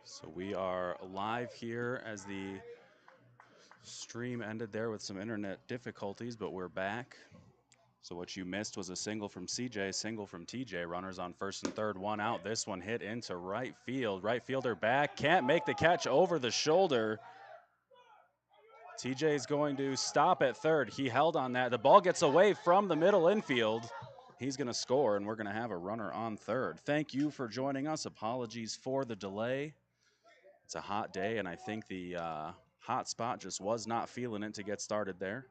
So we are live here as the stream ended there with some internet difficulties, but we're back. So what you missed was a single from CJ, single from TJ. Runners on first and third, one out. This one hit into right field. Right fielder back, can't make the catch over the shoulder. TJ is going to stop at third. He held on that. The ball gets away from the middle infield. He's going to score, and we're going to have a runner on third. Thank you for joining us. Apologies for the delay. It's a hot day, and I think the hot spot just was not feeling it to get started there.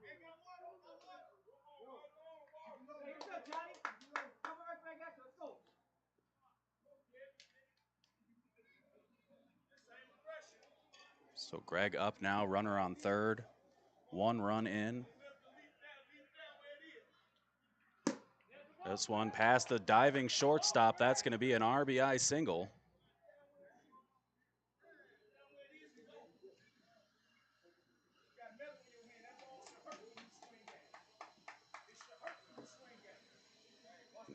So Greg up now, runner on third. One run in. This one past the diving shortstop. That's going to be an RBI single.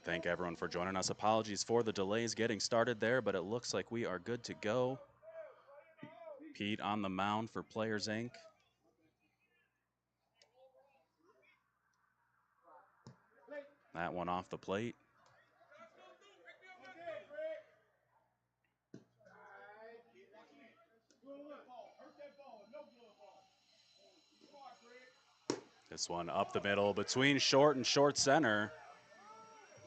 Thank everyone for joining us. Apologies for the delays getting started there, but it looks like we are good to go. Pete on the mound for Players Inc. That one off the plate. This one up the middle between short and short center.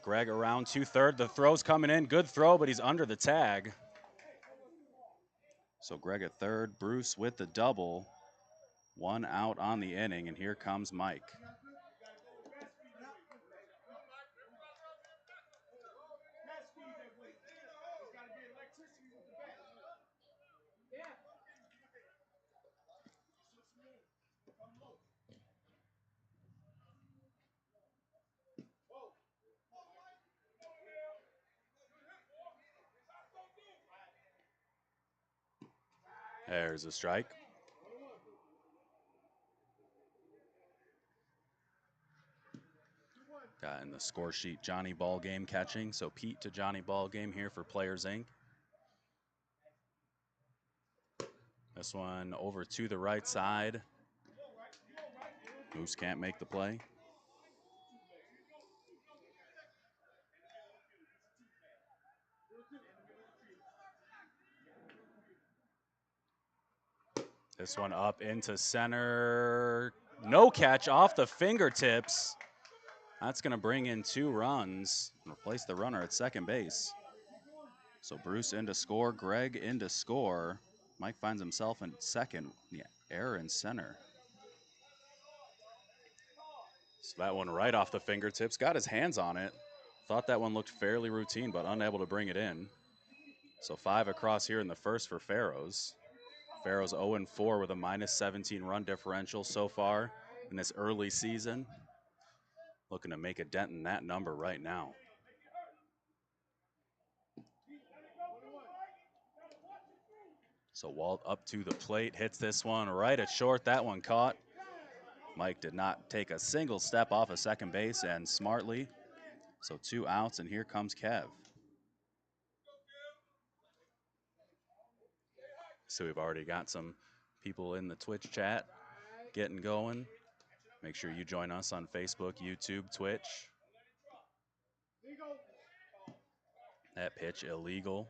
Greg around 2/3. The throw's coming in. Good throw, but he's under the tag. So Greg at third. Bruce with the double. One out on the inning, and here comes Mike. There's a strike. Got in the score sheet Johnny Ballgame catching. So Pete to Johnny Ballgame here for Players Inc. This one over to the right side. Moose can't make the play. This one up into center. No catch off the fingertips. That's going to bring in 2 runs and replace the runner at second base. So Bruce in to score, Greg in to score. Mike finds himself in second. Yeah, error in center. So that one right off the fingertips. Got his hands on it. Thought that one looked fairly routine, but unable to bring it in. So 5 across here in the first for Pharoahs. Pharoahs 0-4 with a -17 run differential so far in this early season. Looking to make a dent in that number right now. So Walt up to the plate, hits this one right at short. That one caught. Mike did not take a single step off of second base, and smartly. So 2 outs, and here comes Kev. So we've already got some people in the Twitch chat getting going. Make sure you join us on Facebook, YouTube, Twitch. That pitch illegal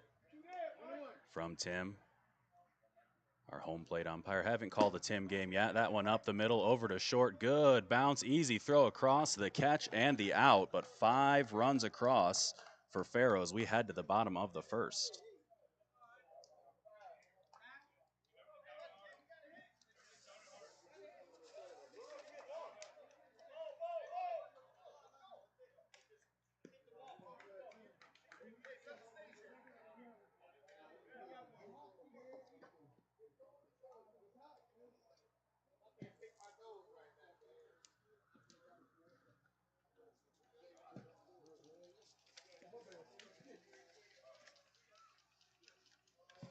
from Tim, our home plate umpire. Haven't called the Tim game yet. That one up the middle, over to short. Good bounce, easy throw across, the catch and the out, but 5 runs across for Pharoahs. We head to the bottom of the first.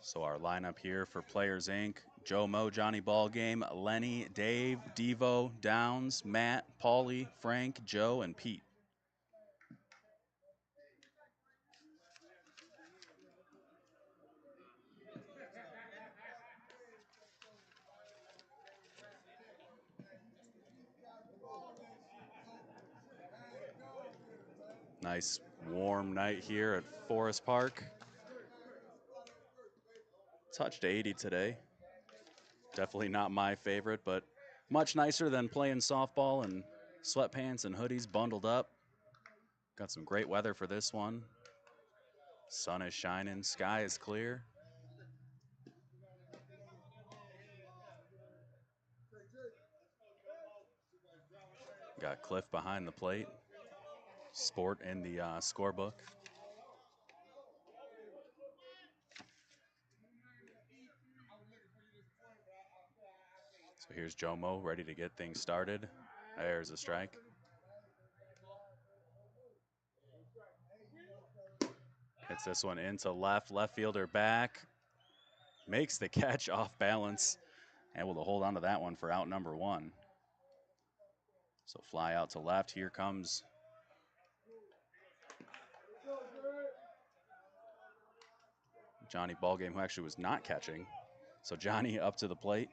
So our lineup here for Players Inc. Joe Mo, Johnny Ballgame, Lenny, Dave, Devo, Downs, Matt, Paulie, Frank, Joe, and Pete. Nice warm night here at Forest Park. Touched 80 today. Definitely not my favorite, but much nicer than playing softball in sweatpants and hoodies bundled up. Got some great weather for this one. Sun is shining, sky is clear. Got Cliff behind the plate. Sport in the scorebook. So here's Jomo ready to get things started. There's a strike. Hits this one into left fielder back. Makes the catch off balance. Able to hold on to that one for out number one. So fly out to left. Here comes Johnny Ballgame, who actually was not catching. So Johnny up to the plate.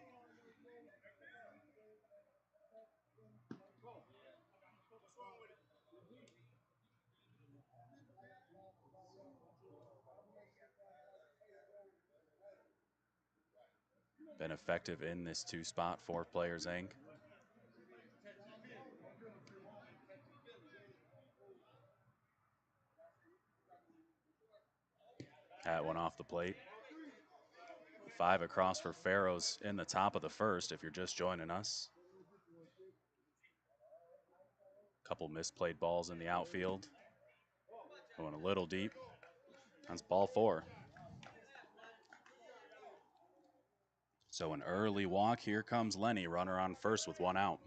Been effective in this two spot for Players Inc. That one off the plate. 5 across for Pharoahs in the top of the first if you're just joining us. Couple misplayed balls in the outfield. Going a little deep. That's ball 4. So an early walk. Here comes Lenny, runner on first with 1 out.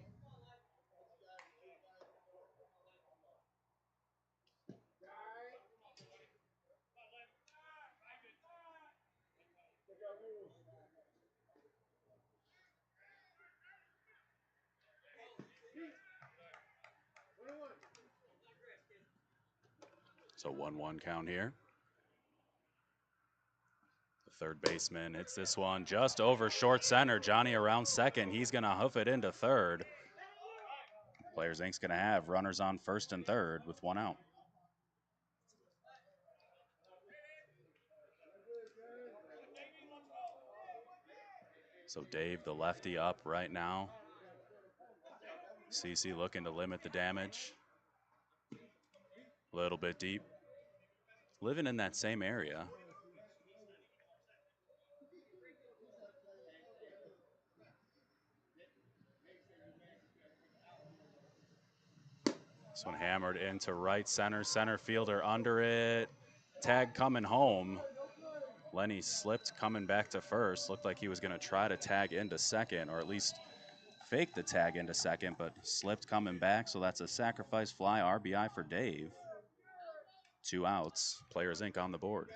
So 1-1 count here. The third baseman hits this one just over short center. Johnny around second. He's going to hoof it into third. Players Inc.'s going to have runners on first and third with 1 out. So Dave, the lefty, up right now. CC looking to limit the damage. A little bit deep. Living in that same area. This one hammered into right center. Center fielder under it. Tag coming home. Lenny slipped coming back to first. Looked like he was going to try to tag into second, or at least fake the tag into second, but slipped coming back. So that's a sacrifice fly RBI for Dave. 2 outs. Players Inc. on the board.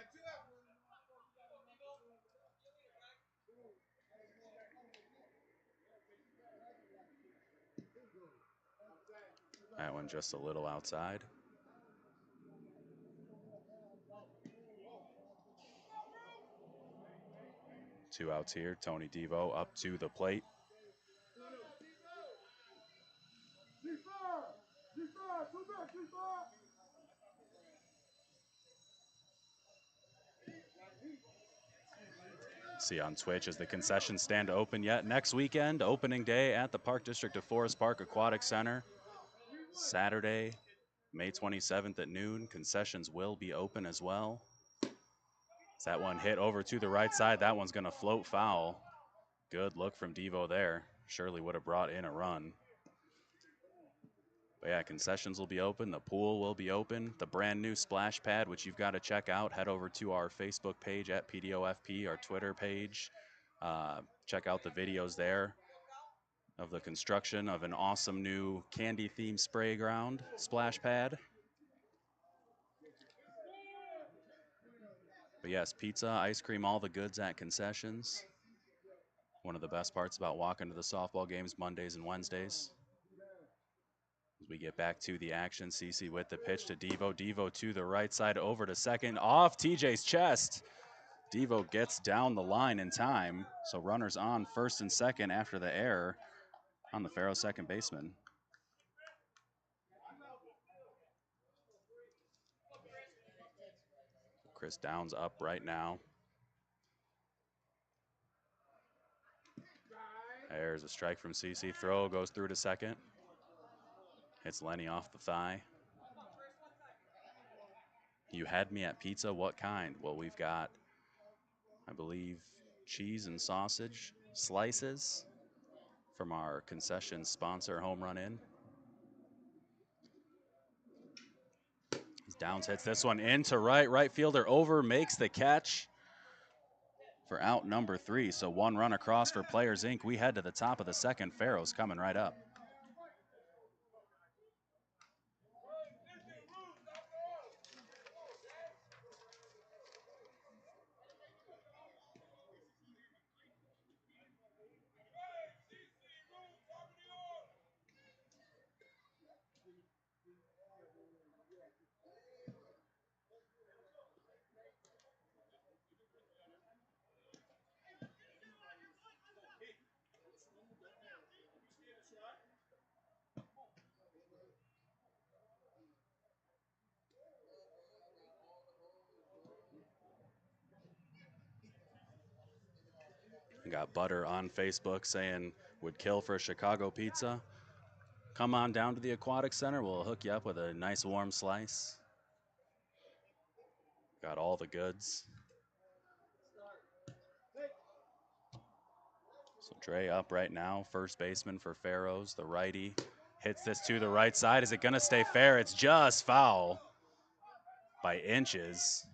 That one just a little outside. Two outs here. Tony Devo up to the plate. See on Twitch, is the concession stand open yet? Next weekend, opening day at the Park District of Forest Park Aquatic Center. Saturday, May 27th at noon. Concessions will be open as well. That one hit over to the right side. That one's going to float foul. Good look from Devo there. Surely would have brought in a run. But yeah, concessions will be open. The pool will be open. The brand new splash pad, which you've got to check out. Head over to our Facebook page at PDOFP, our Twitter page. Check out the videos there of the construction of an awesome new candy-themed spray ground splash pad. But yes, pizza, ice cream, all the goods at concessions. One of the best parts about walking to the softball games Mondays and Wednesdays. As we get back to the action, CC with the pitch to Devo. Devo to the right side, over to second, off TJ's chest. Devo gets down the line in time. So runners on first and second after the error on the Pharoahs second baseman. Chris Downs up right now. There's a strike from CC. Throw goes through to second. Hits Lenny off the thigh. You had me at pizza. What kind? Well, we've got, I believe, cheese and sausage slices from our concession sponsor, Home Run Inn. Downs hits this one into right. Right fielder over, makes the catch for out number 3. So 1 run across for Players Inc. We head to the top of the second. Pharoahs coming right up. We got Butter on Facebook saying would kill for a Chicago pizza. Come on down to the Aquatic Center. We'll hook you up with a nice warm slice. Got all the goods. So Dre up right now, first baseman for Pharoahs, the righty. Hits this to the right side. Is it going to stay fair? It's just foul by inches.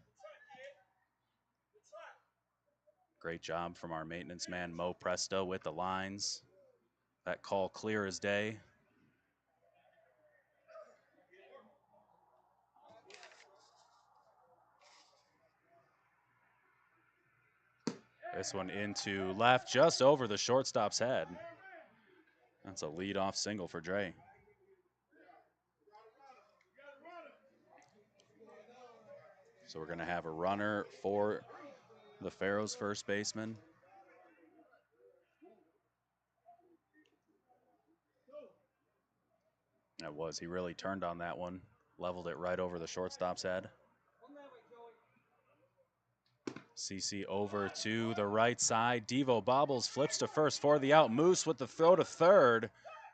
Great job from our maintenance man, Mo Presto, with the lines. That call clear as day. This one into left, just over the shortstop's head. That's a leadoff single for Dre. So we're going to have a runner for the Pharoahs first baseman. That was, he really turned on that one, leveled it right over the shortstop's head. CC over to the right side. Devo bobbles, flips to first for the out. Moose with the throw to third.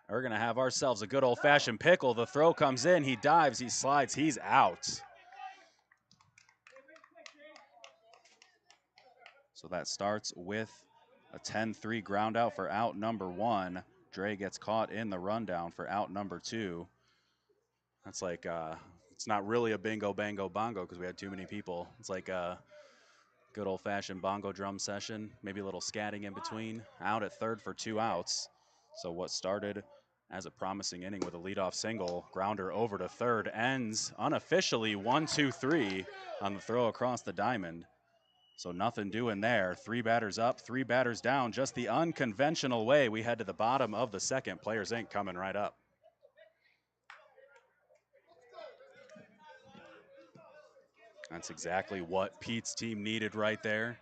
We're going to have ourselves a good old-fashioned pickle. The throw comes in. He dives. He slides. He's out. So that starts with a 10-3 ground out for out number 1. Dre gets caught in the rundown for out number 2. That's like, it's not really a bingo, bango, bongo because we had too many people. It's like a good old-fashioned bongo drum session, maybe a little scatting in between. Out at third for 2 outs. So what started as a promising inning with a leadoff single, grounder over to third, ends unofficially 1-2-3 on the throw across the diamond. So nothing doing there. 3 batters up, 3 batters down, just the unconventional way we head to the bottom of the second. Players Inc. coming right up. That's exactly what Pete's team needed right there.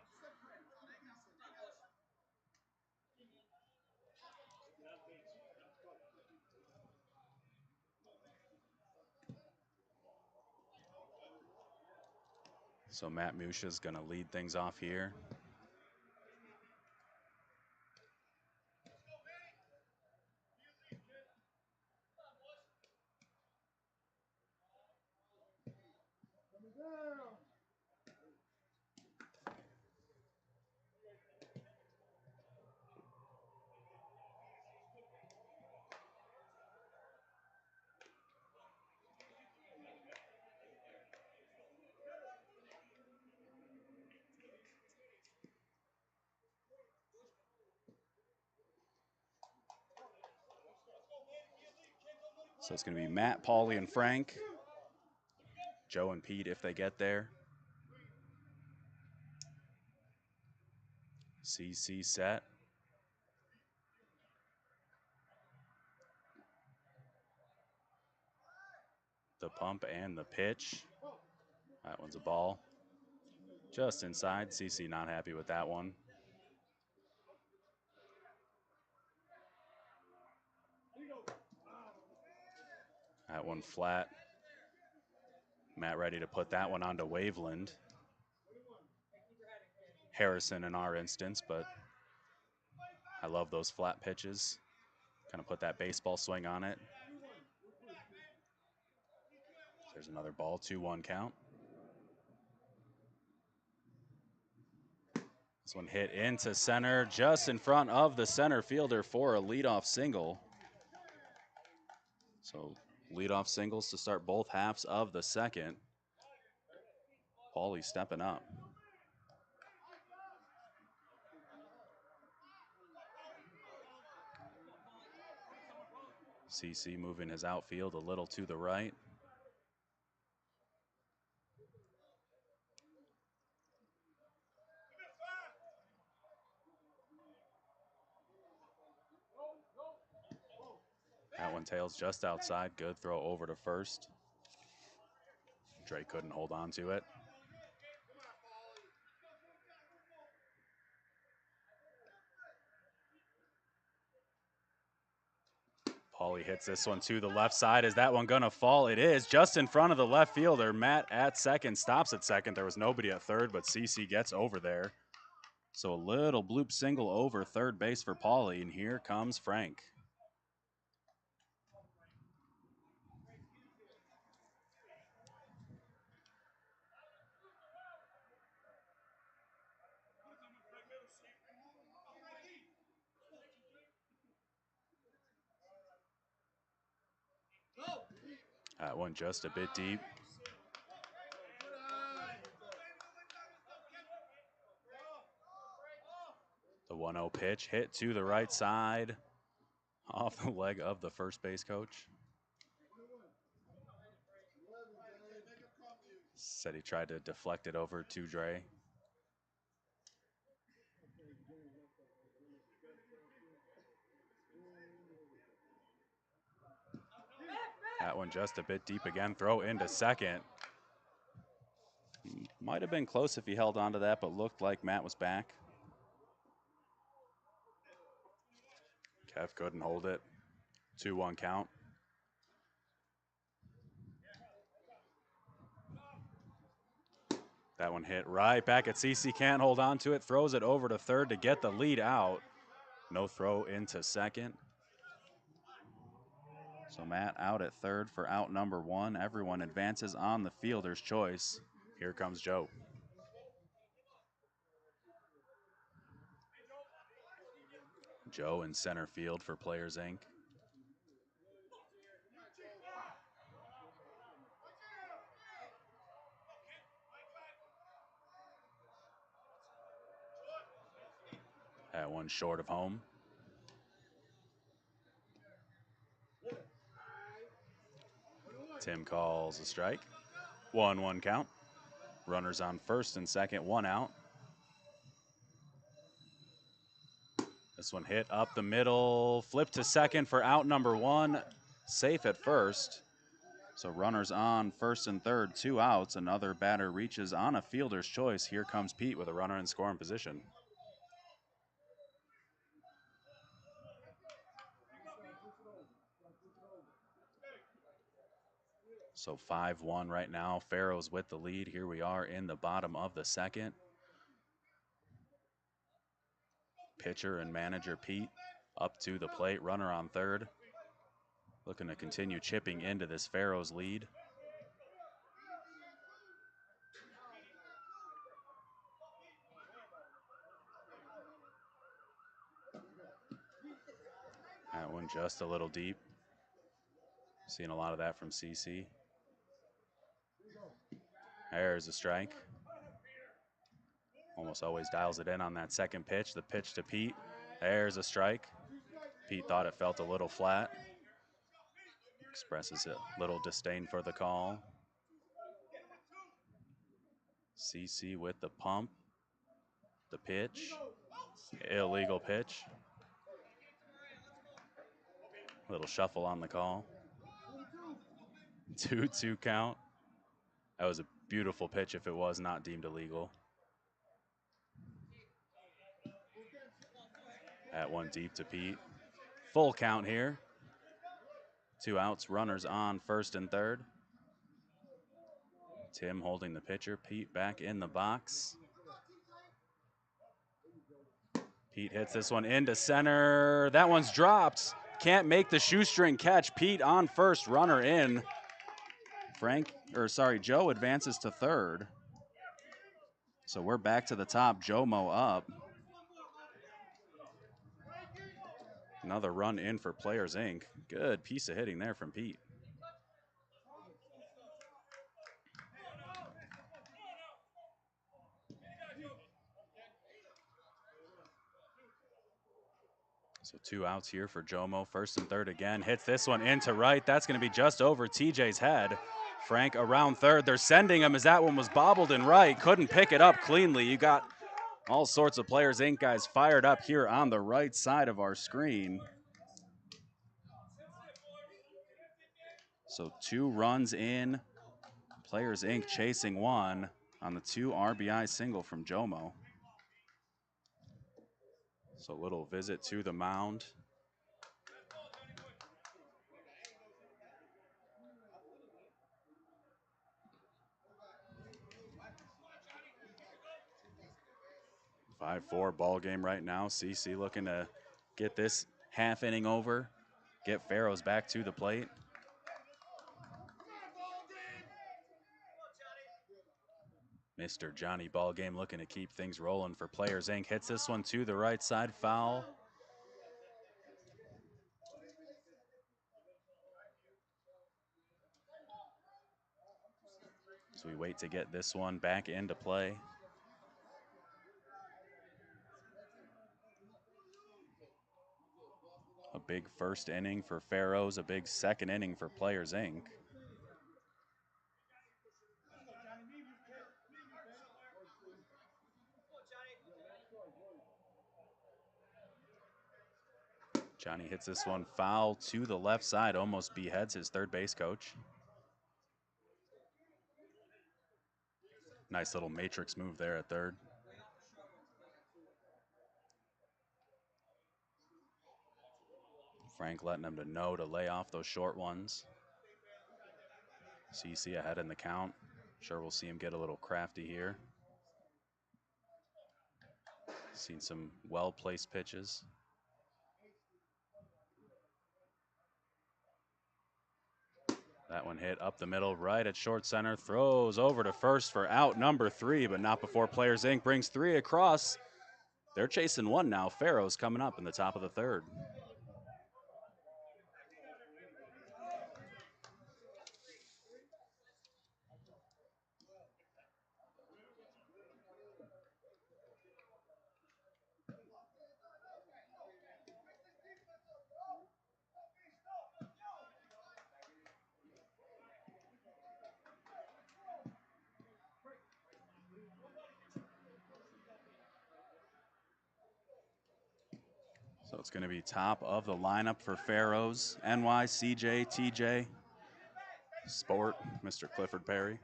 So Matt Musha's going to lead things off here. So it's going to be Matt, Paulie, and Frank. Joe and Pete if they get there. CC set. The pump and the pitch. That one's a ball. Just inside. CC not happy with that one. That one flat. Matt ready to put that one onto Waveland. Harrison in our instance, but I love those flat pitches. Kind of put that baseball swing on it. There's another ball, 2-1 count. This one hit into center, just in front of the center fielder for a leadoff single. So leadoff singles to start both halves of the second. Paulie stepping up. CC moving his outfield a little to the right. That one tails just outside. Good throw over to first. Dre couldn't hold on to it. Paulie hits this one to the left side. Is that one gonna fall? It is, just in front of the left fielder. Matt at second, stops at second. There was nobody at third, but CC gets over there. So a little bloop single over third base for Paulie, and here comes Frank. That one just a bit deep. The 1-0 pitch hit to the right side off the leg of the first base coach. Said he tried to deflect it over to Dre. That one just a bit deep again. Throw into second. Might have been close if he held on to that, but looked like Matt was back. Kev couldn't hold it. 2-1 count. That one hit right back at CC. Can't hold on to it. Throws it over to third to get the lead out. No throw into second. So Matt out at third for out number one. Everyone advances on the fielder's choice. Here comes Joe. Joe in center field for Players Inc. That one short of home. Tim calls a strike. 1-1 count. Runners on first and second, one out. This one hit up the middle, flip to second for out number one. Safe at first. So runners on first and third, 2 outs. Another batter reaches on a fielder's choice. Here comes Pete with a runner in scoring position. So 5-1 right now. Pharoahs with the lead. Here we are in the bottom of the second. Pitcher and manager Pete up to the plate. Runner on third. Looking to continue chipping into this Pharoahs lead. That one just a little deep. Seeing a lot of that from CC. There's a strike. Almost always dials it in on that second pitch. The pitch to Pete. There's a strike. Pete thought it felt a little flat. Expresses a little disdain for the call. CC with the pump. The pitch. Illegal pitch. Little shuffle on the call. 2-2 count. That was a beautiful pitch if it was not deemed illegal. That one deep to Pete. Full count here. 2 outs, runners on first and third. Tim holding the pitcher. Pete back in the box. Pete hits this one into center. That one's dropped. Can't make the shoestring catch. Pete on first, runner in. Joe advances to third. So we're back to the top. Jomo up. Another run in for Players Inc. Good piece of hitting there from Pete. So 2 outs here for Jomo. First and third again. Hits this one into right. That's going to be just over TJ's head. Frank around third. They're sending him as that one was bobbled in right. Couldn't pick it up cleanly. You got all sorts of Players Inc. guys fired up here on the right side of our screen. So 2 runs in. Players Inc. chasing 1 on the 2 RBI single from Jomo. So a little visit to the mound. Five 4 ball game right now. CC looking to get this half inning over, get Pharoahs back to the plate. Mr. Johnny Ballgame looking to keep things rolling for Players Inc. Hits this one to the right side, foul. So we wait to get this one back into play. A big first inning for Pharoahs, a big second inning for Players Inc. Johnny hits this one foul to the left side, almost beheads his third base coach. Nice little matrix move there at third. Frank letting him to know to lay off those short ones. CC ahead in the count. Sure we'll see him get a little crafty here. Seen some well-placed pitches. That one hit up the middle, right at short center. Throws over to first for out number 3, but not before Players Inc. brings 3 across. They're chasing 1 now. Pharoahs coming up in the top of the third. So it's going to be top of the lineup for Pharoahs. NY, CJ, TJ, Sport, Mr. Clifford Perry.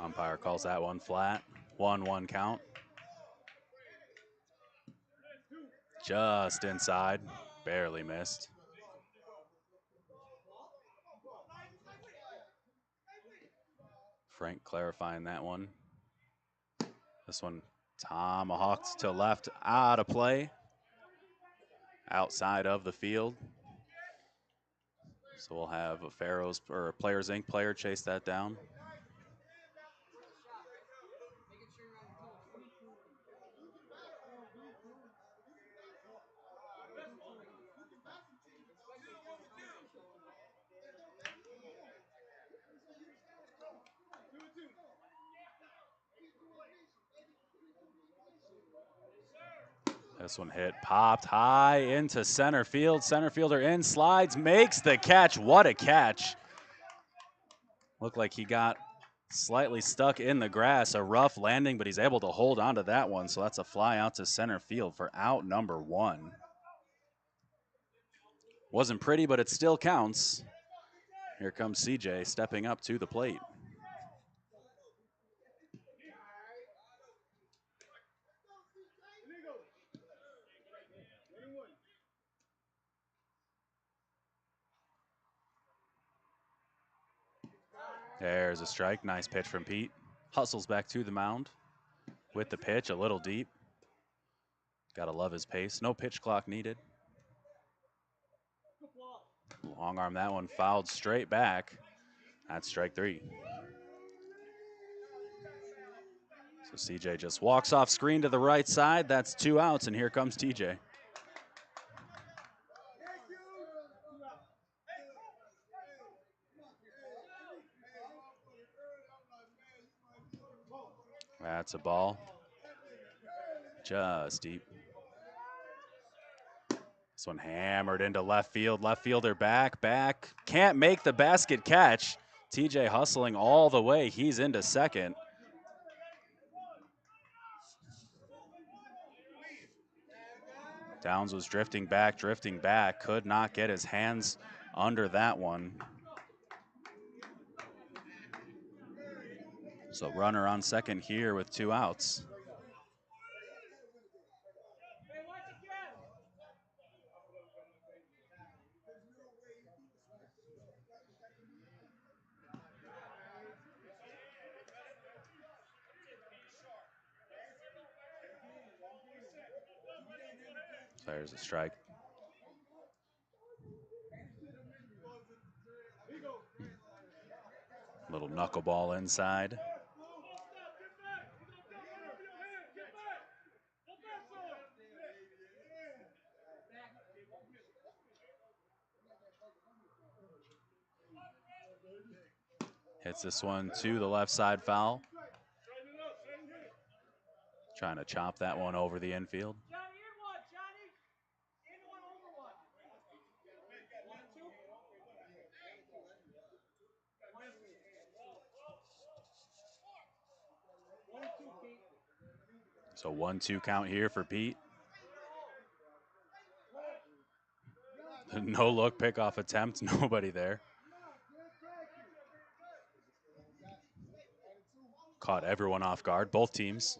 Umpire calls that one flat. 1-1 count. Just inside, barely missed. Frank clarifying that one. This one tomahawked to left, out of play. Outside of the field. So we'll have a Pharoahs or a Players Inc. player chase that down. This one hit, popped high into center field. Center fielder in, slides, makes the catch. What a catch. Looked like he got slightly stuck in the grass. A rough landing, but he's able to hold on to that one. So that's a fly out to center field for out number 1. Wasn't pretty, but it still counts. Here comes CJ stepping up to the plate. There's a strike. Nice pitch from Pete. Hustles back to the mound with the pitch, a little deep. Gotta love his pace. No pitch clock needed. Long arm that one, fouled straight back. That's strike 3. So CJ just walks off screen to the right side. That's 2 outs, and here comes TJ. That's a ball. Just deep. This one hammered into left field. Left fielder back. Can't make the basket catch. TJ hustling all the way. He's into second. Downs was drifting back. Could not get his hands under that one. So runner on second here with 2 outs. There's a strike. Little knuckleball inside. Hits this one to the left side foul. Trying to chop that one over the infield. So 1-2 count here for Pete. No look pickoff attempt, nobody there. Caught everyone off guard, both teams.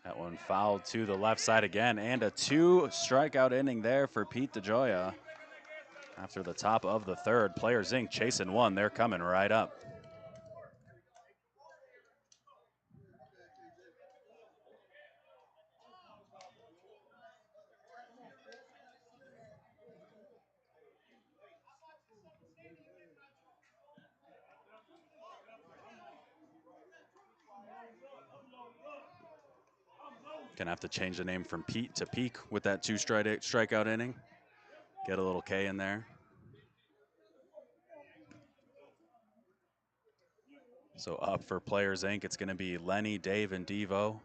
That one fouled to the left side again, and a 2 strikeout inning there for Pete DeGioia. After the top of the third, Players Inc. chasing 1. They're coming right up. Gonna have to change the name from Pete to Peak with that 2 strikeout inning. Get a little K in there. So up for Players Inc., it's gonna be Lenny, Dave, and Devo.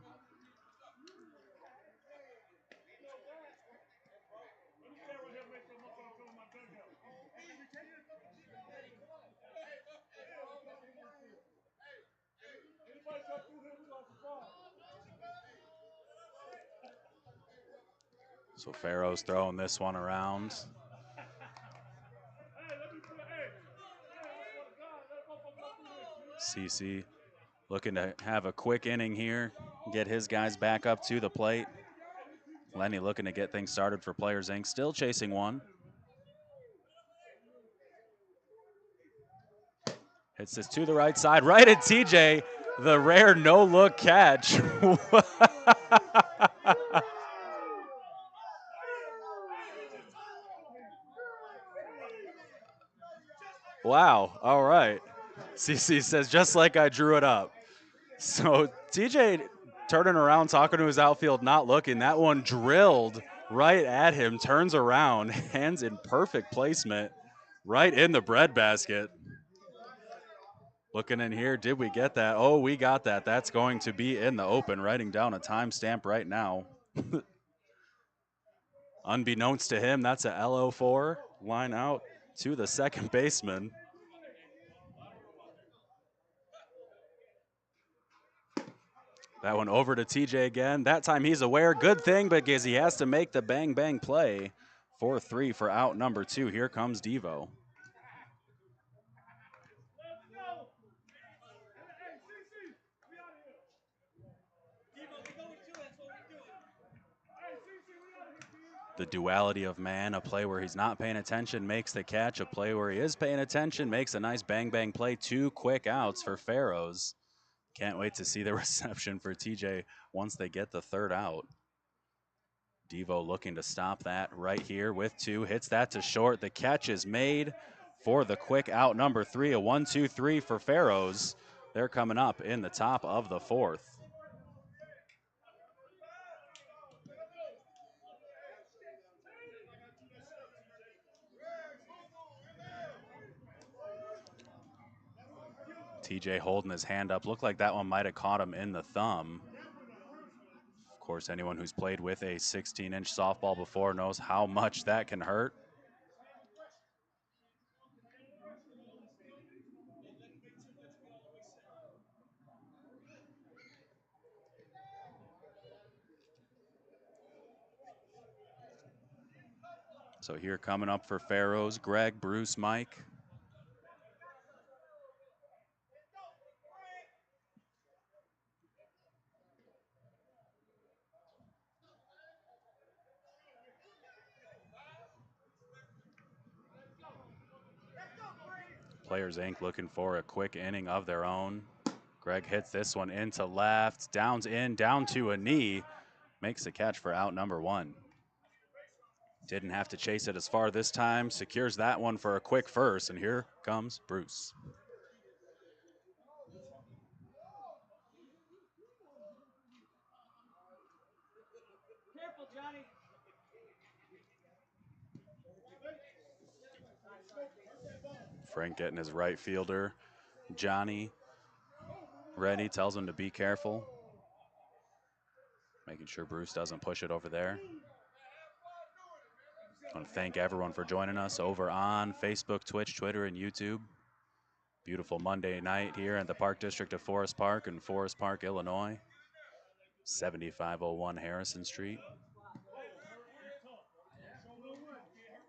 So Pharoahs throwing this one around. CC looking to have a quick inning here, get his guys back up to the plate. Lenny looking to get things started for Players Inc., still chasing 1. Hits this to the right side, right at TJ. The rare no-look catch. Wow, all right. CC says, just like I drew it up. So TJ turning around, talking to his outfield, not looking. That one drilled right at him, turns around, hands in perfect placement, right in the breadbasket. Looking in here, did we get that? Oh, we got that. That's going to be in the open. Writing down a timestamp right now. Unbeknownst to him, that's a LO4 line out to the second baseman. That one over to TJ again. That time he's aware. Good thing because he has to make the bang bang play. 4-3 for out number 2. Here comes Devo. The duality of man, a play where he's not paying attention makes the catch, a play where he is paying attention makes a nice bang bang play. 2 quick outs for Pharoahs. Can't wait to see the reception for TJ once they get the third out. Devo looking to stop that right here with 2, hits that to short. The catch is made for the quick out number 3, a 1-2-3 for Pharoahs. They're coming up in the top of the 4th. TJ holding his hand up. Looked like that one might have caught him in the thumb. Of course, anyone who's played with a 16-inch softball before knows how much that can hurt. So here coming up for Pharoahs, Greg, Bruce, Mike. Players Inc. looking for a quick inning of their own. Greg hits this one into left, downs in, down to a knee, makes the catch for out number 1. Didn't have to chase it as far this time, secures that one for a quick first, and here comes Bruce. Frank getting his right fielder, Johnny, ready, tells him to be careful. Making sure Bruce doesn't push it over there. I want to thank everyone for joining us over on Facebook, Twitch, Twitter, and YouTube. Beautiful Monday night here at the Park District of Forest Park in Forest Park, Illinois. 7501 Harrison Street.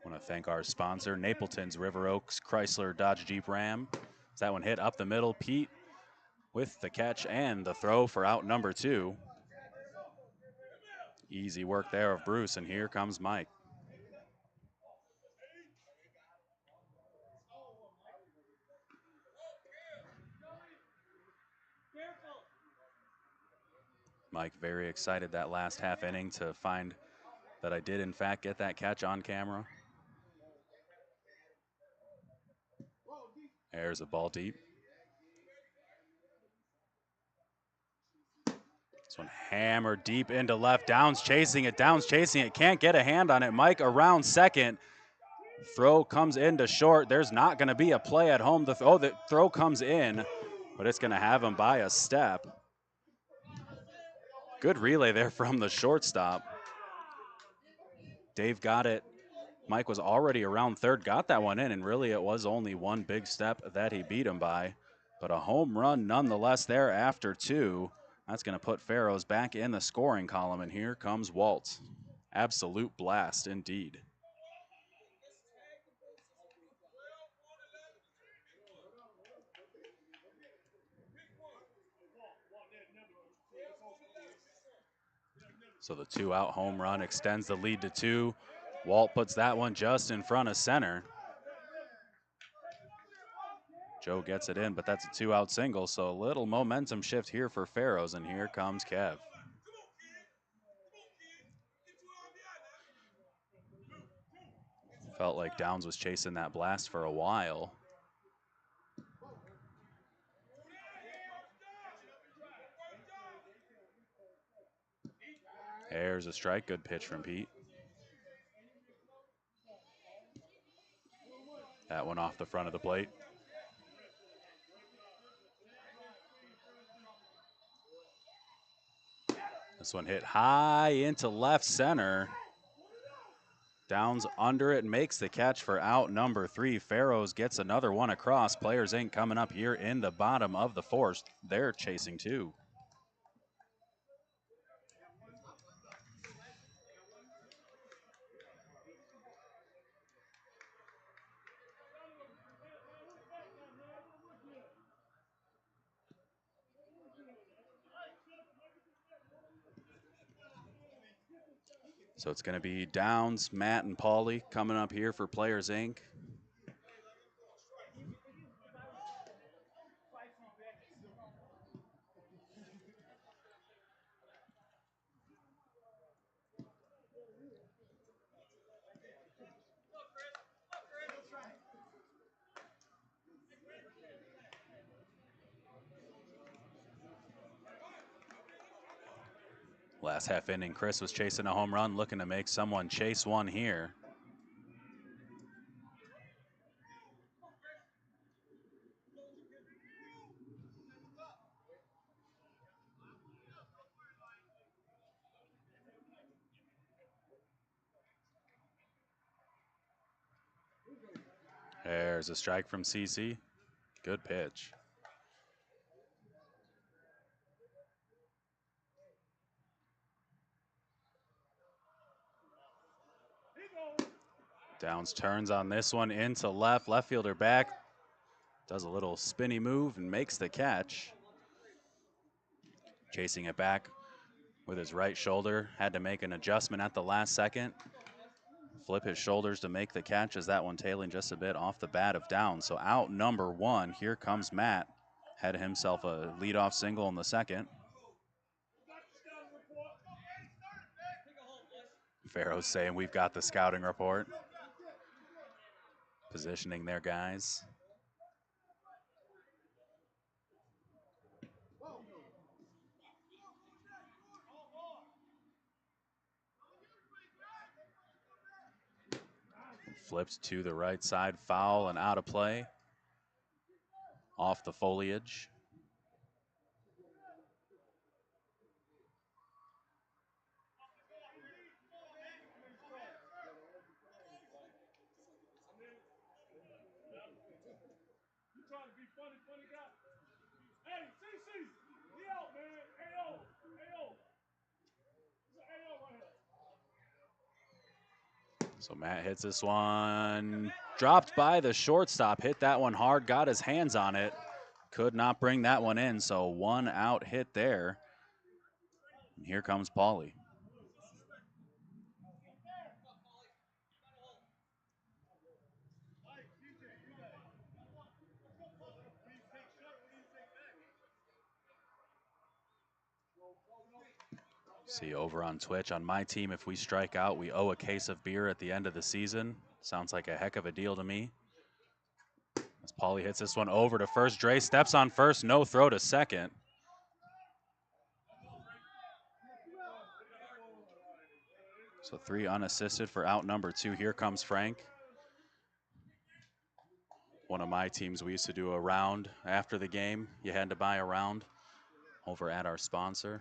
I want to thank our sponsor, Napleton's River Oaks Chrysler Dodge Jeep Ram. That one hit up the middle. Pete with the catch and the throw for out number 2. Easy work there of Bruce, and here comes Mike. Mike very excited that last half inning to find that I did in fact get that catch on camera. There's a ball deep. This one hammered deep into left. Downs chasing it, can't get a hand on it. Mike around second. Throw comes into short. There's not going to be a play at home. The throw comes in, but it's going to have him by a step. Good relay there from the shortstop. Dave got it. Mike was already around third, got that one in, and really it was only one big step that he beat him by. But a home run nonetheless there after 2. That's going to put Pharoahs back in the scoring column, and here comes Walt. Absolute blast indeed. So the 2-out home run extends the lead to 2. Walt puts that one just in front of center. Joe gets it in, but that's a 2-out single, so a little momentum shift here for Pharoahs, and here comes Kev. Felt like Downs was chasing that blast for a while. There's a strike, good pitch from Pete. That one off the front of the plate. This one hit high into left center. Downs under it, makes the catch for out number 3. Pharoahs gets another one across. Players Inc. coming up here in the bottom of the 4th. They're chasing 2. So it's going to be Downs, Matt, and Paulie coming up here for Players Inc. Last half inning, Chris was chasing a home run, looking to make someone chase one here. There's a strike from CC. Good pitch. Downs turns on this one into left. Left fielder back. Does a little spinny move and makes the catch. Chasing it back with his right shoulder. Had to make an adjustment at the last second. Flip his shoulders to make the catch as that one tailing just a bit off the bat of Downs. So out number one, here comes Matt. Had himself a leadoff single in the second. Pharoahs saying we've got the scouting report. Positioning their guys. Flipped to the right side, foul and out of play. Off the foliage. So Matt hits this one. Dropped by the shortstop. Hit that one hard. Got his hands on it. Could not bring that one in. So one out hit there. And here comes Paulie. See over on Twitch, on my team, if we strike out, we owe a case of beer at the end of the season. Sounds like a heck of a deal to me. As Paulie hits this one over to first, Dre steps on first, no throw to second. So 3 unassisted for out number 2. Here comes Frank. One of my teams, we used to do a round after the game. You had to buy a round over at our sponsor.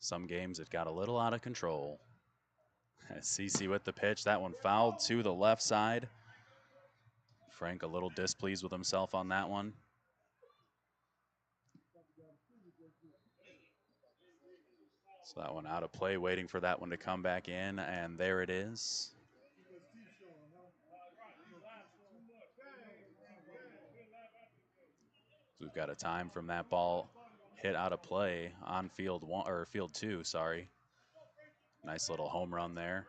Some games it got a little out of control. CC with the pitch, that one fouled to the left side. Frank a little displeased with himself on that one. So that one out of play, waiting for that one to come back in, and there it is. We've got a time from that ball hit out of play on field 1 or field 2, sorry. Nice little home run there.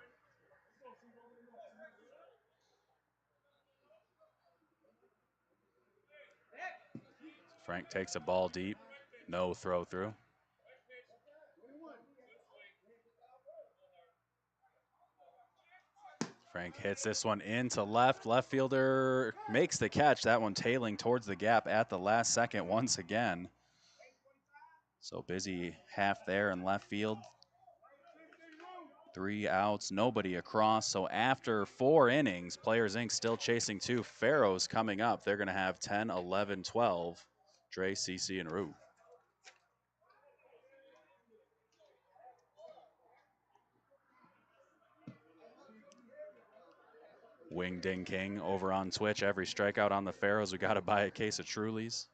Frank takes a ball deep, no throw through. Frank hits this one into left. Left fielder makes the catch. That one tailing towards the gap at the last second once again. So busy half there in left field. 3 outs, nobody across. So after 4 innings, Players Inc. still chasing 2. Pharoahs coming up. They're going to have 10, 11, 12. Dre, CC, and Rue. Wing Ding King over on Twitch. Every strikeout on the Pharoahs, we got to buy a case of Trulies.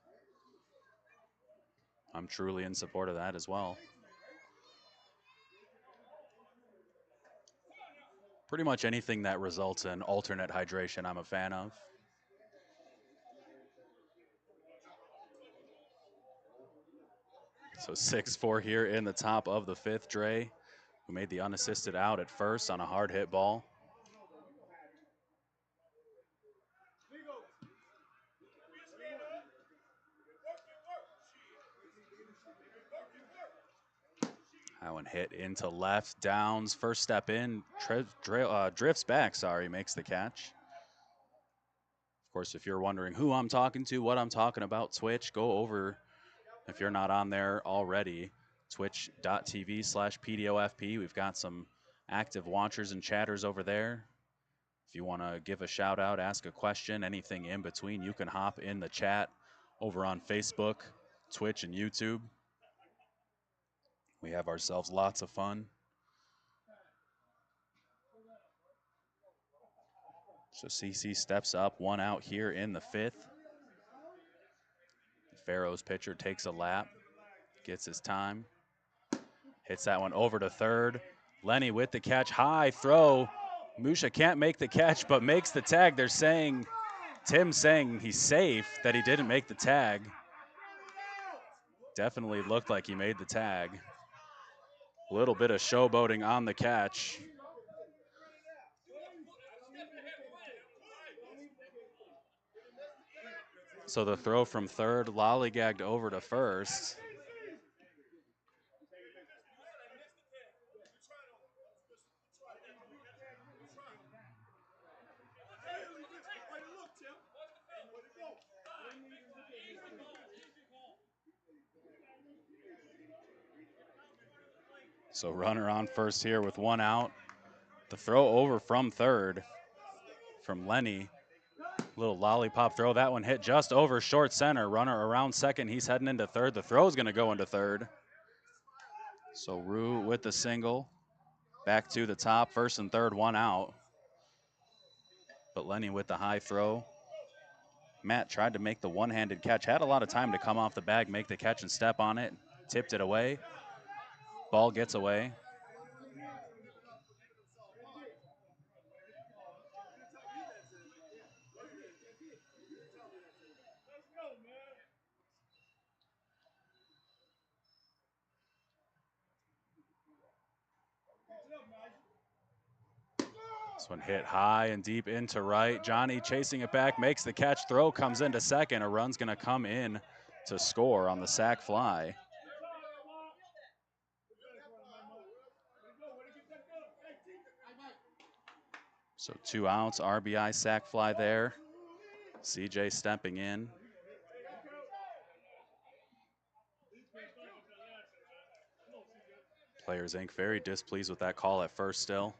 I'm truly in support of that as well. Pretty much anything that results in alternate hydration, I'm a fan of. So 6-4 here in the top of the fifth. Dre, who made the unassisted out at first on a hard hit ball. That one hit into left, downs, first step in, drifts back, makes the catch. Of course, if you're wondering who I'm talking to, what I'm talking about, Twitch, go over, if you're not on there already, twitch.tv/PDOFP. We've got some active watchers and chatters over there. If you want to give a shout out, ask a question, anything in between, you can hop in the chat over on Facebook, Twitch, and YouTube. We have ourselves lots of fun. So CC steps up, one out here in the fifth. Pharoahs pitcher takes a lap, gets his time, hits that one over to third. Lenny with the catch, high throw. Musha can't make the catch, but makes the tag. They're saying, Tim's saying he's safe, that he didn't make the tag. Definitely looked like he made the tag. A little bit of showboating on the catch. So the throw from third, lollygagged over to first. So runner on first here with one out. The throw over from third from Lenny. Little lollipop throw. That one hit just over short center. Runner around second. He's heading into third. The throw's going to go into third. So Rue with the single. Back to the top. First and third, one out. But Lenny with the high throw. Matt tried to make the one-handed catch. Had a lot of time to come off the bag, make the catch and step on it. Tipped it away. Ball gets away. This one hit high and deep into right. Johnny chasing it back, makes the catch. Throw comes into second. A run's going to come in to score on the sac fly. So 2 outs, RBI sac fly there. CJ stepping in. Players Inc. very displeased with that call at first still.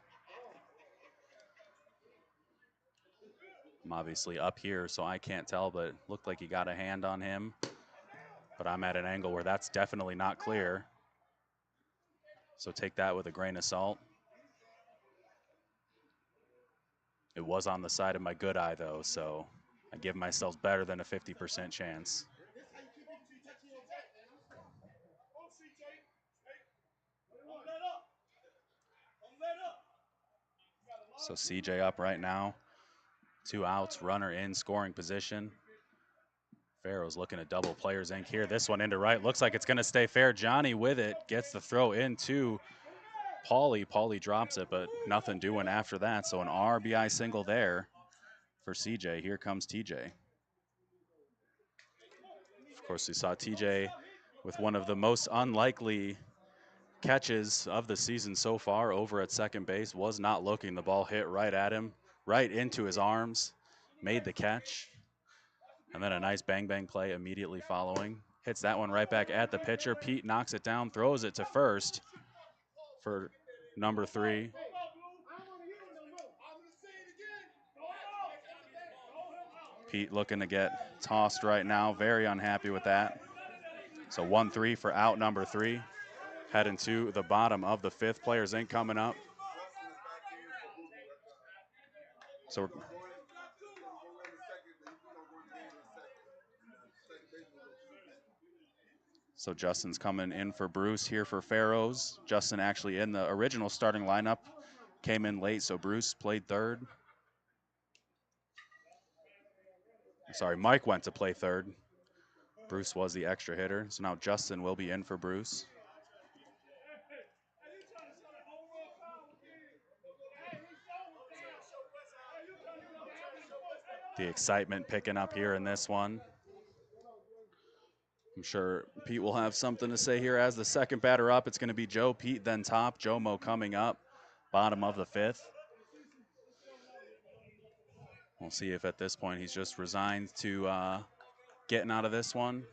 I'm obviously up here, so I can't tell, but it looked like he got a hand on him. But I'm at an angle where that's definitely not clear. So take that with a grain of salt. It was on the side of my good eye, though, so I give myself better than a 50% chance. So CJ up right now. 2 outs, runner in scoring position. Pharoahs looking at double Players Inc. here. This one into right. Looks like it's going to stay fair. Johnny with it. Gets the throw into Paulie. Paulie drops it, but nothing doing after that. So an RBI single there for CJ. Here comes TJ. Of course, we saw TJ with one of the most unlikely catches of the season so far over at second base. Was not looking. The ball hit right at him, right into his arms. Made the catch. And then a nice bang-bang play immediately following. Hits that one right back at the pitcher. Pete knocks it down, throws it to first for number 3. Pete looking to get tossed right now. Very unhappy with that. So 1-3 for out number 3. Heading to the bottom of the 5th. Players Inc. coming up. So Justin's coming in for Bruce here for Pharoahs. Justin actually in the original starting lineup. Came in late, so Bruce played third. Sorry, Mike went to play third. Bruce was the extra hitter, so now Justin will be in for Bruce. The excitement picking up here in this one. I'm sure Pete will have something to say here as the second batter up. It's going to be Joe Pete, then top. Jomo coming up, bottom of the fifth. We'll see if at this point he's just resigned to getting out of this one.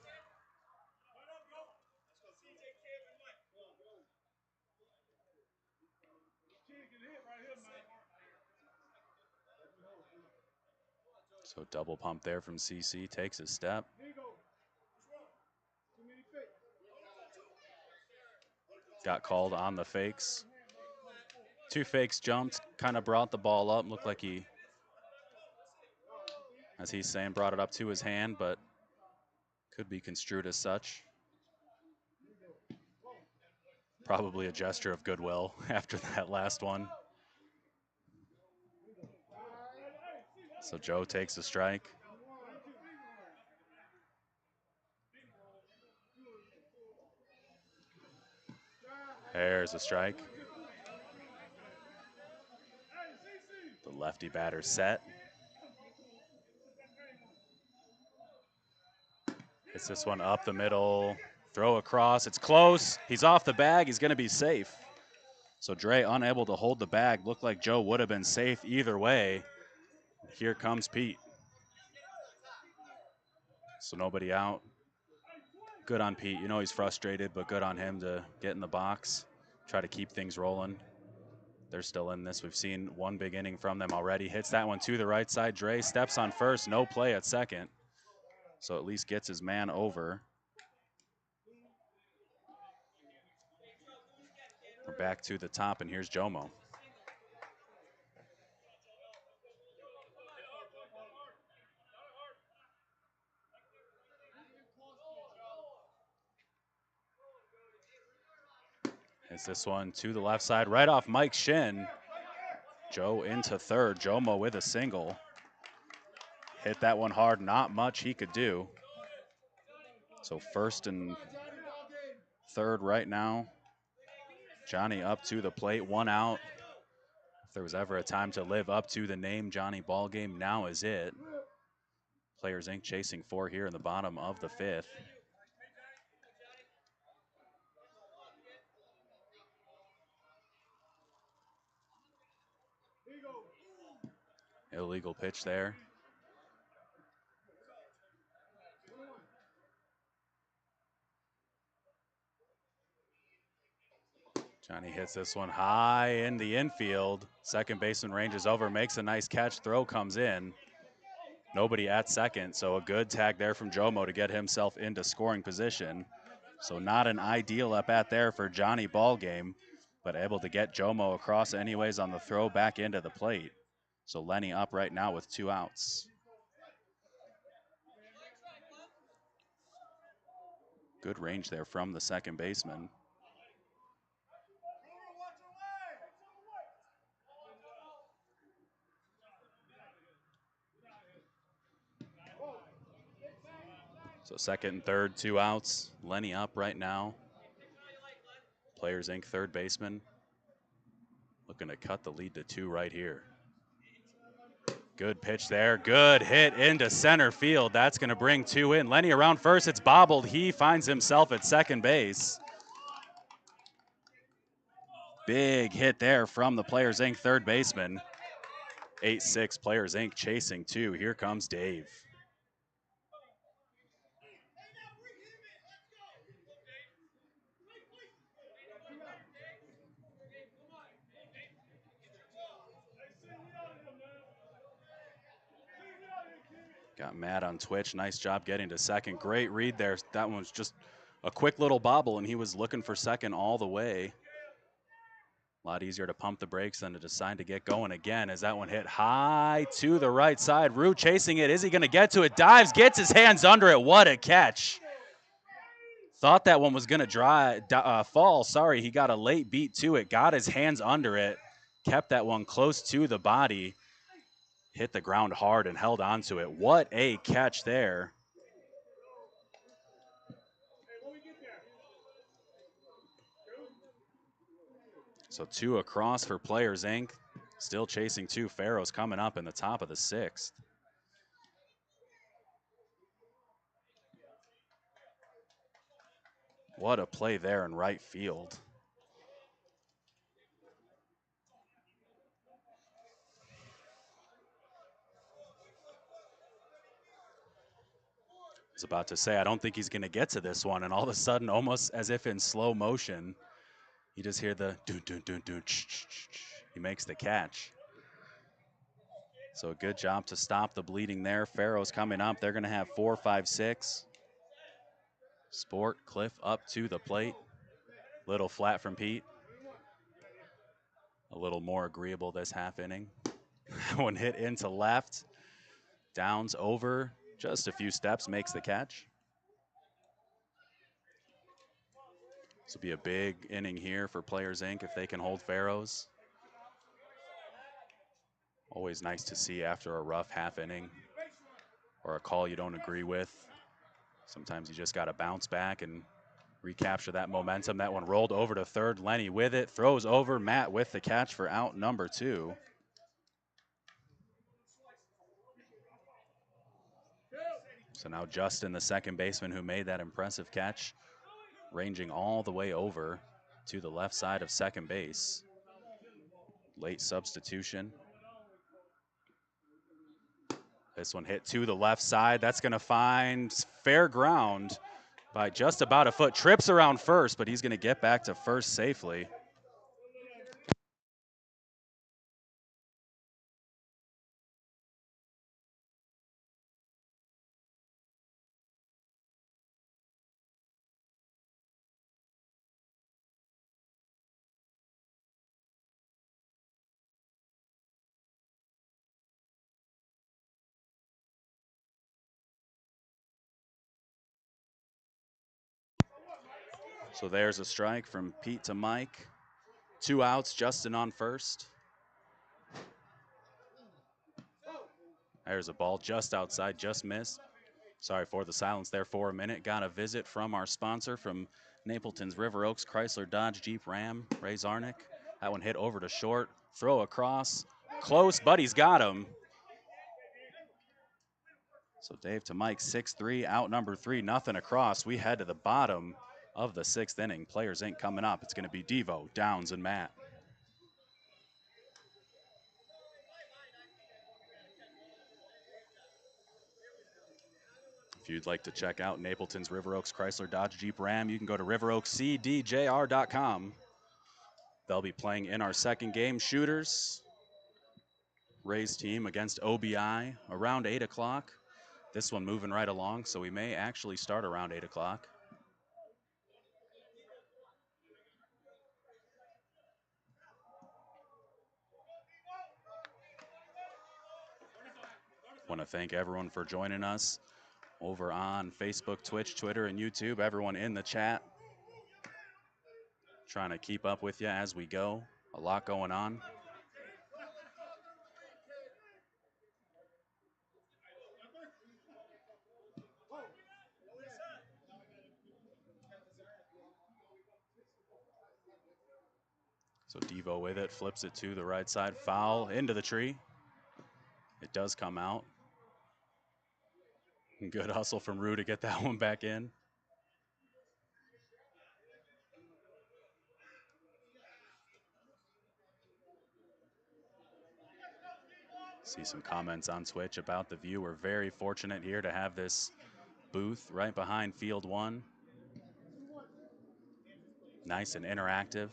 So double pump there from CC, takes a step. Got called on the fakes. 2 fakes jumped, kind of brought the ball up. Looked like he, as he's saying, brought it up to his hand, but could be construed as such. Probably a gesture of goodwill after that last one. So Joe takes a strike. There's a strike. The lefty batter set. Hits this one up the middle. Throw across. It's close. He's off the bag. He's going to be safe. So Dre unable to hold the bag. Looked like Joe would have been safe either way. Here comes Pete. So nobody out. Good on Pete. You know he's frustrated, but good on him to get in the box, try to keep things rolling. They're still in this. We've seen one big inning from them already. Hits that one to the right side. Dre steps on first. No play at second. So at least gets his man over. We're back to the top, and here's Jomo. Hits this one to the left side, right off Mike's shin. Joe into third. Jomo with a single. Hit that one hard. Not much he could do. So first and third right now. Johnny up to the plate, 1 out. If there was ever a time to live up to the name Johnny Ballgame, now is it. Players Inc. chasing 4 here in the bottom of the fifth. Illegal pitch there. Johnny hits this one high in the infield. Second baseman ranges over, makes a nice catch. Throw comes in. Nobody at second, so a good tag there from Jomo to get himself into scoring position. So not an ideal at bat there for Johnny Ballgame, but able to get Jomo across anyways on the throw back into the plate. So Lenny up right now with 2 outs. Good range there from the second baseman. So second and third, 2 outs. Lenny up right now. Players Inc. third baseman. Looking to cut the lead to 2 right here. Good pitch there. Good hit into center field. That's going to bring 2 in. Lenny around first. It's bobbled. He finds himself at second base. Big hit there from the Players Inc. third baseman. 8-6 Players Inc. chasing 2. Here comes Dave. Got Matt on Twitch. Nice job getting to second. Great read there. That one was just a quick little bobble, and he was looking for second all the way. A lot easier to pump the brakes than to decide to get going again as that one hit high to the right side. Rue chasing it. Is he going to get to it? Dives, gets his hands under it. What a catch. Thought that one was going to fall. Sorry, he got a late beat to it. Got his hands under it. Kept that one close to the body. Hit the ground hard and held on to it. What a catch there. So 2 across for Players Inc. Still chasing 2. Pharoahs coming up in the top of the 6th. What a play there in right field. I was about to say, I don't think he's going to get to this one. And all of a sudden, almost as if in slow motion, you just hear the dun dun dun dun. He makes the catch. So a good job to stop the bleeding there. Pharoahs coming up. They're going to have 4, 5, 6. Sport, Cliff up to the plate. Little flat from Pete. A little more agreeable this half inning. One hit into left. Downs over just a few steps, makes the catch. This will be a big inning here for Players Inc. if they can hold Pharoahs. Always nice to see after a rough half inning or a call you don't agree with. Sometimes you just got to bounce back and recapture that momentum. That one rolled over to third. Lenny with it, throws over. Matt with the catch for out number 2. So now Justin, the second baseman who made that impressive catch, ranging all the way over to the left side of second base. Late substitution. This one hit to the left side. That's going to find fair ground by just about a foot. Trips around first, but he's going to get back to first safely. So there's a strike from Pete to Mike. 2 outs, Justin on first. There's a ball just outside, just missed. Sorry for the silence there for a minute. Got a visit from our sponsor from Napleton's River Oaks Chrysler Dodge Jeep Ram, Ray Zarnick. That one hit over to short. Throw across. Close, but he's got him. So Dave to Mike, 6-3, out number 3, nothing across. We head to the bottom of the 6th inning. Players Inc. coming up. It's going to be Devo, Downs, and Matt. If you'd like to check out Napleton's River Oaks Chrysler Dodge Jeep Ram, you can go to riveroakscdjr.com. They'll be playing in our second game, Shooters. Ray's team against OBI around 8 o'clock. This one moving right along, so we may actually start around 8 o'clock. Want to thank everyone for joining us over on Facebook, Twitch, Twitter, and YouTube. Everyone in the chat. Trying to keep up with you as we go. A lot going on. So Devo with it, flips it to the right side, foul into the tree. It does come out. Good hustle from Rue to get that one back in. See some comments on Twitch about the view. We're very fortunate here to have this booth right behind field 1. Nice and interactive.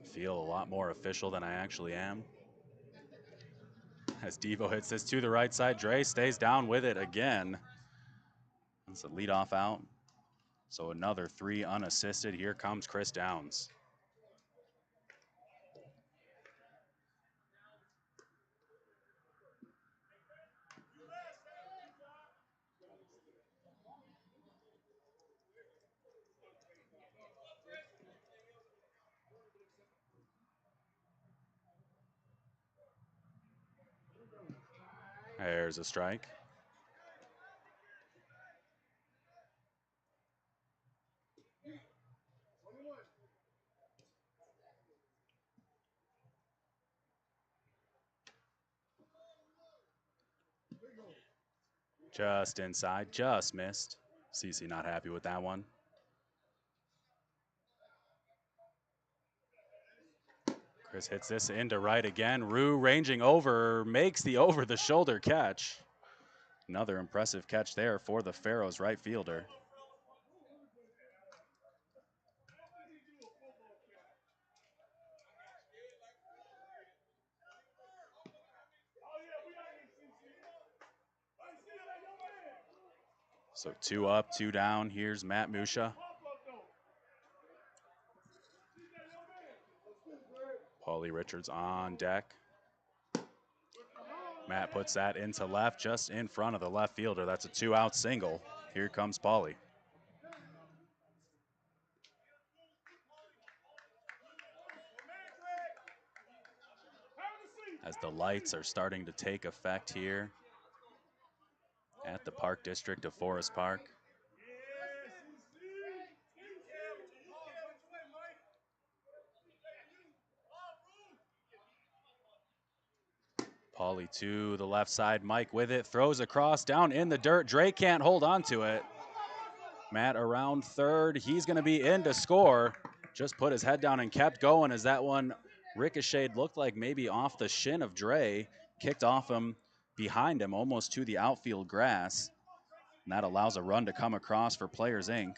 Feel a lot more official than I actually am. As Devo hits this to the right side, Dre stays down with it again. That's a leadoff out. So another 3 unassisted. Here comes Chris Downs. There's a strike. Just inside, just missed. CC not happy with that one. Chris hits this into right again. Rue ranging over, makes the over-the-shoulder catch. Another impressive catch there for the Pharoahs right fielder. So 2 up, 2 down. Here's Matt Musha. Paulie Richards on deck. Matt puts that into left, just in front of the left fielder. That's a 2-out single. Here comes Paulie. As the lights are starting to take effect here at the Park District of Forest Park. Paulie to the left side, Mike with it, throws across, down in the dirt. Drake can't hold on to it. Matt around third, he's gonna be in to score. Just put his head down and kept going as that one ricocheted, looked like maybe off the shin of Dre, kicked off him, behind him, almost to the outfield grass. And that allows a run to come across for Players Inc.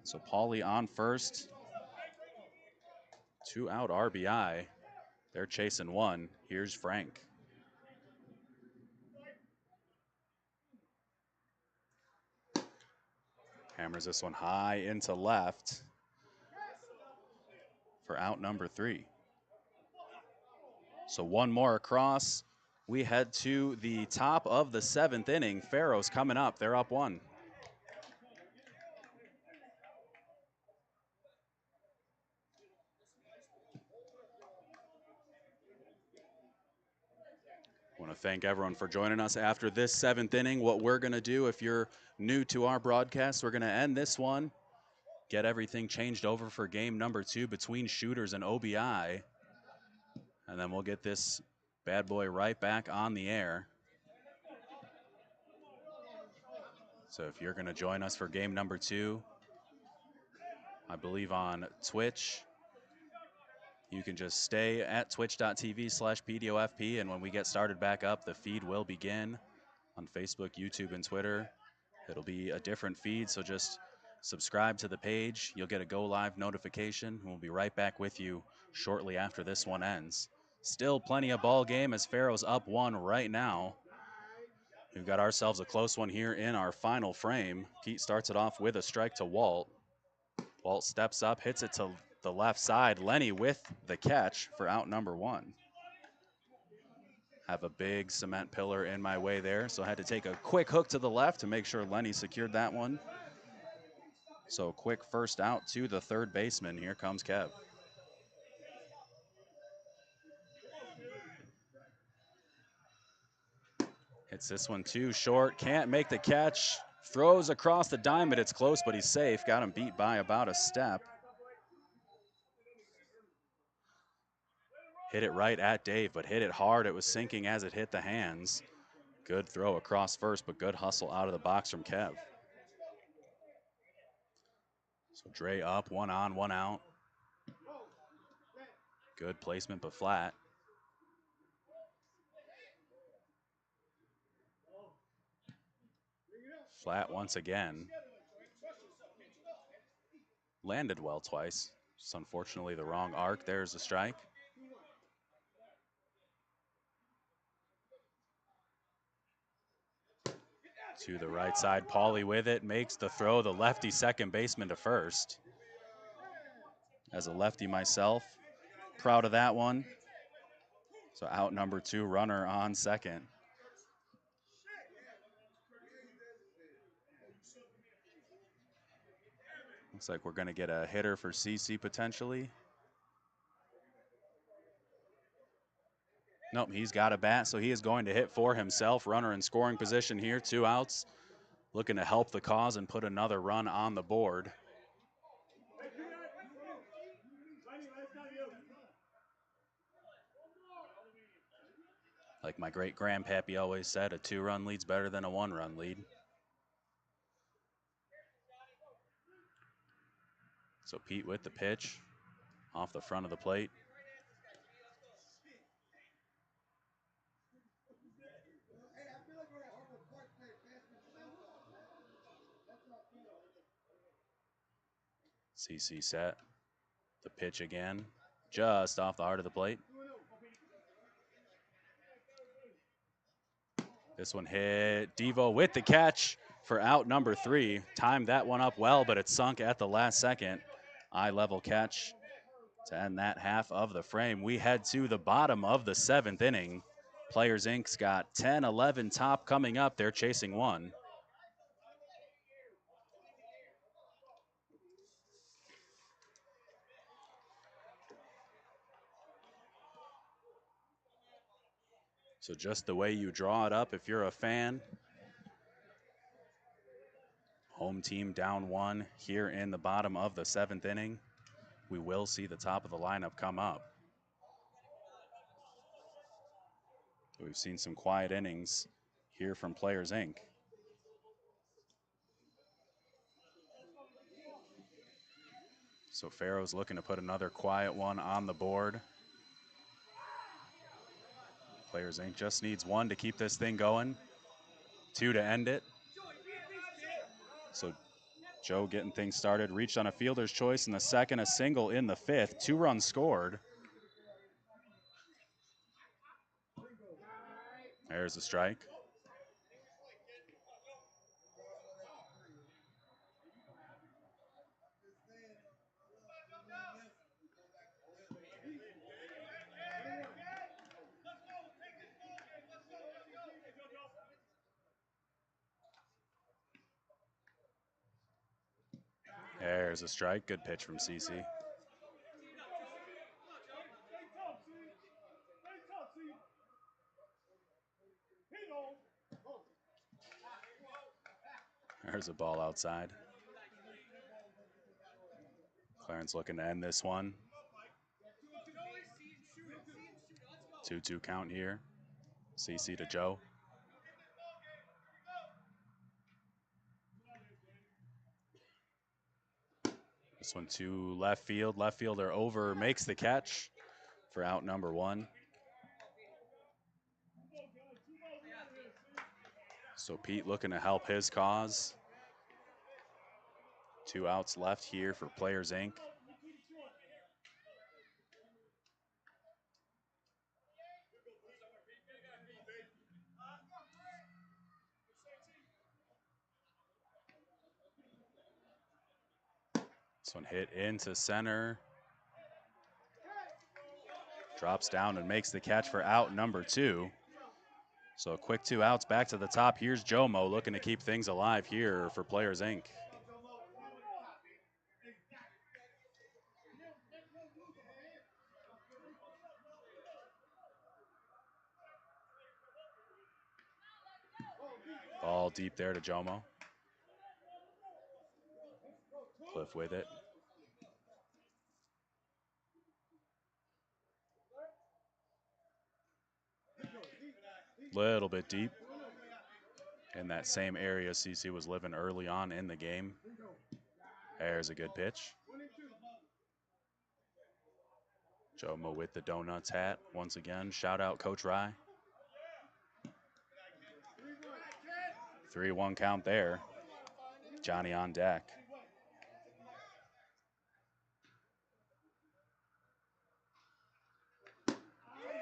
So Paulie on first. 2-out RBI. They're chasing one. Here's Frank. Hammers this one high into left for out number 3. So one more across. We head to the top of the 7th inning. Pharoahs coming up. They're up 1. I want to thank everyone for joining us after this 7th inning. What we're going to do, if you're new to our broadcast, we're going to end this one, get everything changed over for game number 2 between Shooters and OBI. And then we'll get this bad boy right back on the air. So if you're going to join us for game number 2, I believe on Twitch, you can just stay at twitch.tv/PDOFP, and when we get started back up, the feed will begin on Facebook, YouTube, and Twitter. It'll be a different feed, so just subscribe to the page. You'll get a go live notification, and we'll be right back with you shortly after this one ends. Still plenty of ball game as Pharoahs up 1 right now. We've got ourselves a close one here in our final frame. Pete starts it off with a strike to Walt. Walt steps up, hits it to the left side. Lenny with the catch for out number 1. Have a big cement pillar in my way there, so I had to take a quick hook to the left to make sure Lenny secured that one. So quick first out to the third baseman. Here comes Kev. Hits this one too short, can't make the catch. Throws across the diamond, it's close, but he's safe. Got him beat by about a step. Hit it right at Dave, but hit it hard. It was sinking as it hit the hands. Good throw across first, but good hustle out of the box from Kev. So Dre up, 1 on, 1 out. Good placement, but flat. Flat once again. Landed well twice. Just unfortunately the wrong arc. There's a strike. To the right side, Paulie with it, makes the throw, the lefty second baseman to first. As a lefty myself, proud of that one. So out number 2, runner on second. Looks like we're gonna get a hitter for CC potentially. Nope, he's got a bat, so he is going to hit for himself. Runner in scoring position here, 2 outs. Looking to help the cause and put another run on the board. Like my great grandpappy always said, a 2-run lead's better than a 1-run lead. So Pete with the pitch off the front of the plate. CC set. The pitch again, just off the heart of the plate. This one hit. Devo with the catch for out number 3. Timed that one up well, but it sunk at the last second. Eye level catch to end that half of the frame. We head to the bottom of the 7th inning. Players Inc.'s got 10-11 top coming up. They're chasing 1. So just the way you draw it up, if you're a fan. Home team down 1 here in the bottom of the 7th inning. We will see the top of the lineup come up. We've seen some quiet innings here from Players Inc. So Pharoahs looking to put another quiet one on the board. Players Inc. just needs 1 to keep this thing going, 2 to end it. So Joe getting things started, reached on a fielder's choice in the 2nd, a single in the 5th, 2 runs scored. There's a strike. There's a strike. Good pitch from CC. There's a ball outside. Clarence looking to end this one. 2-2 count here. CC to Joe. This one to left field. Left fielder over, makes the catch for out number 1. So Pete looking to help his cause. 2 outs left here for Players Inc. This one hit into center. Drops down and makes the catch for out number 2. So a quick 2 outs back to the top. Here's Jomo looking to keep things alive here for Players Inc. Ball deep there to Jomo. Cliff with it. Little bit deep. In that same area CC was living early on in the game. There's a good pitch. Jomo with the Donuts hat once again. Shout out Coach Rye. 3-1 count there. Johnny on deck.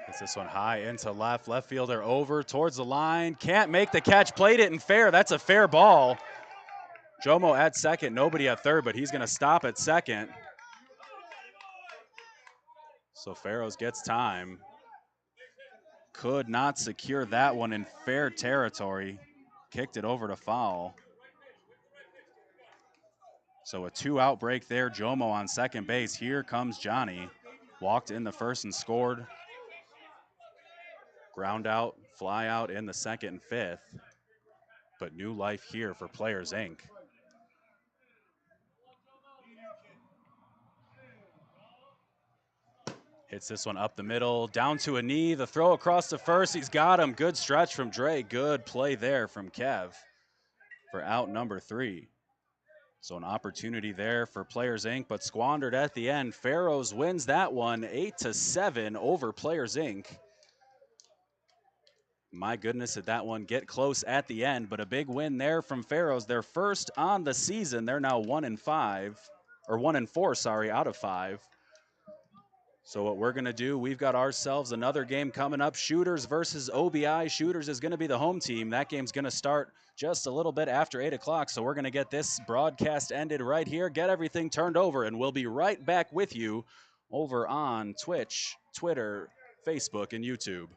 Gets this one high into left. Left fielder over towards the line. Can't make the catch. Played it in fair. That's a fair ball. Jomo at second. Nobody at third, but he's going to stop at second. So Pharoahs gets time. Could not secure that one in fair territory. Kicked it over to foul. So a 2-out break there. Jomo on second base. Here comes Johnny. Walked in the first and scored. Ground out, fly out in the 2nd and 5th. But new life here for Players Inc. Hits this one up the middle, down to a knee. The throw across to first. He's got him. Good stretch from Dre. Good play there from Kev for out number 3. So an opportunity there for Players Inc., but squandered at the end. Pharoahs wins that one 8-7 over Players Inc. My goodness, did that one get close at the end, but a big win there from Pharoahs. Their first on the season. They're now 1-5, or 1-4, sorry, out of 5. So what we're gonna do, we've got ourselves another game coming up. Shooters versus OBI. Shooters is gonna be the home team. That game's gonna start just a little bit after 8 o'clock. So we're gonna get this broadcast ended right here, get everything turned over, and we'll be right back with you over on Twitch, Twitter, Facebook, and YouTube.